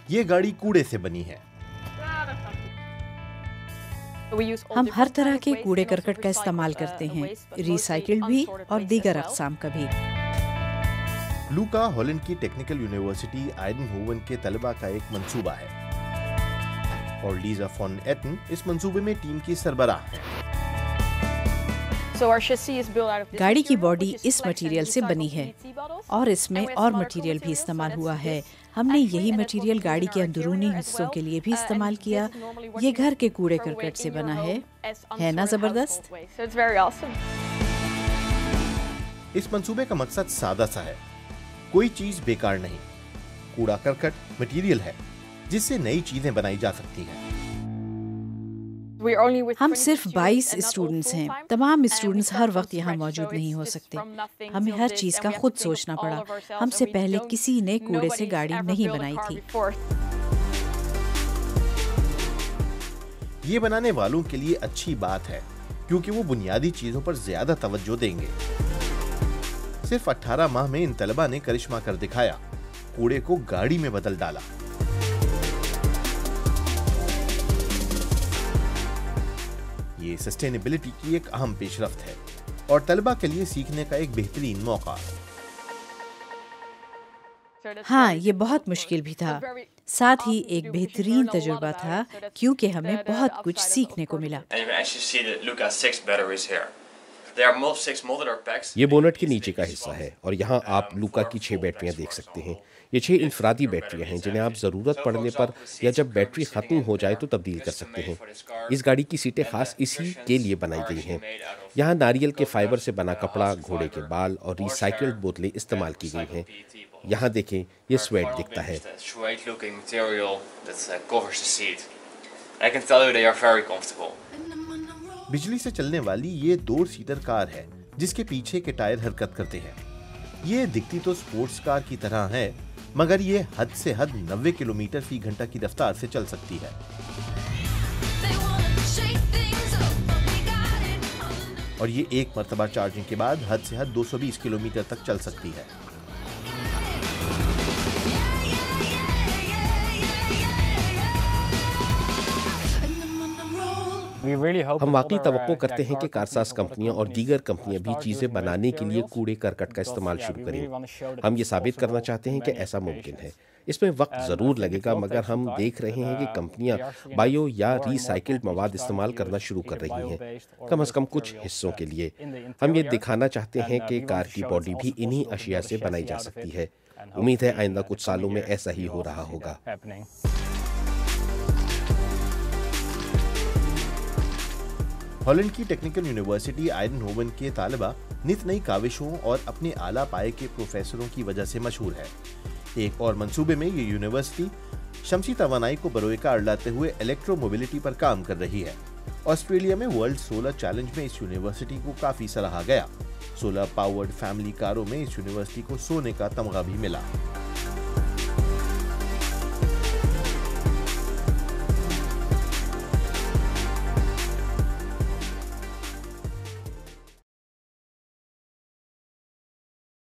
یہ گاڑی کوڑے سے بنی ہے۔ ہم ہر طرح کے کوڑے کرکٹ کا استعمال کرتے ہیں، ری سائیکل بھی اور دیگر اقسام کا بھی۔ لوکا ہالینڈ کی ٹیکنیکل یونیورسٹی آئیڈنہوون کے طلباء کا ایک منصوبہ ہے اور لیزا فون ایٹن اس منصوبے میں ٹیم کی سربراہ ہے۔ گاڑی کی باڈی اس مٹیریل سے بنی ہے اور اس میں اور مٹیریل بھی استعمال ہوا ہے۔ ہم نے یہی مٹیریل گاڑی کے اندرونی حصوں کے لیے بھی استعمال کیا۔ یہ گھر کے کوڑے کرکٹ سے بنا ہے نا زبردست؟ اس منصوبے کا مقصد سادہ سا ہے، کوئی چیز بیکار نہیں، کوڑا کرکٹ مٹیریل ہے جس سے نئی چیزیں بنائی جا سکتی ہیں۔ ہم صرف 22 اسٹوڈنٹس ہیں، تمام اسٹوڈنٹس ہر وقت یہاں موجود نہیں ہو سکتے۔ ہمیں ہر چیز کا خود سوچنا پڑا۔ ہم سے پہلے کسی نے کوڑے سے گاڑی نہیں بنائی تھی۔ یہ بنانے والوں کے لیے اچھی بات ہے کیونکہ وہ بنیادی چیزوں پر زیادہ توجہ دیں گے۔ صرف 18 ماہ میں ان طلباء نے کرشمہ کر دکھایا، کوڑے کو گاڑی میں بدل ڈالا۔ یہ سسٹینیبلٹی کی ایک اہم پیش رفت ہے اور طلباء کے لیے سیکھنے کا ایک بہترین موقع۔ ہاں، یہ بہت مشکل بھی تھا، ساتھ ہی ایک بہترین تجربہ تھا کیونکہ ہمیں بہت کچھ سیکھنے کو ملا۔ یہ بونٹ کے نیچے کا حصہ ہے اور یہاں آپ لوکا کی 6 بیٹریاں دیکھ سکتے ہیں۔ یہ 6 انفرادی بیٹریاں ہیں جنہیں آپ ضرورت پڑنے پر یا جب بیٹری ختم ہو جائے تو تبدیل کر سکتے ہیں۔ اس گاڑی کی سیٹیں خاص اسی کے لیے بنائی گئی ہیں۔ یہاں ناریل کے فائبر سے بنا کپڑا، گھوڑے کے بال اور ری سائیکلڈ بوتلیں استعمال کی گئی ہیں۔ یہاں دیکھیں، یہ سویٹ دکھتا ہے۔ بجلی سے چلنے والی یہ 2 سیٹر کار ہے جس کے پیچھے کے ٹائر حرکت کرتے ہیں۔ یہ دکھتی تو سپورٹس کار کی طرح ہے مگر یہ حد سے حد 90 کلومیٹر فی گھنٹہ کی رفتار سے چل سکتی ہے اور یہ ایک مرتبہ چارجنگ کے بعد حد سے حد 220 کلومیٹر تک چل سکتی ہے۔ ہم واقعی توقع کرتے ہیں کہ کارساز کمپنیاں اور دیگر کمپنیاں بھی چیزیں بنانے کے لیے کوڑے کرکٹ کا استعمال شروع کریں۔ ہم یہ ثابت کرنا چاہتے ہیں کہ ایسا ممکن ہے۔ اس میں وقت ضرور لگے گا مگر ہم دیکھ رہے ہیں کہ کمپنیاں بائیو یا ری سائیکلڈ مواد استعمال کرنا شروع کر رہی ہیں، کم از کم کچھ حصوں کے لیے۔ ہم یہ دکھانا چاہتے ہیں کہ کار کی باڈی بھی انہی اشیاء سے بنائی جا سکتی ہے۔ امید ہے آئندہ کچھ سالوں میں ایسا ہی ہو رہا ہوگا۔ ہالینڈ کی ٹیکنیکل یونیورسٹی آئیڈنہوون کے طالبہ نت نئی کاوشوں اور اپنے اعلیٰ پائے کے پروفیسروں کی وجہ سے مشہور ہے۔ ایک اور منصوبے میں یہ یونیورسٹی شمسی توانائی کو بروئے کار لاتے ہوئے الیکٹرو موبیلٹی پر کام کر رہی ہے۔ آسٹریلیا میں ورلڈ سولر چیلنج میں اس یونیورسٹی کو کافی سراہا گیا۔ سولر پاورڈ فیملی کاروں میں اس یونیورسٹی کو سونے کا تمغہ بھی ملا۔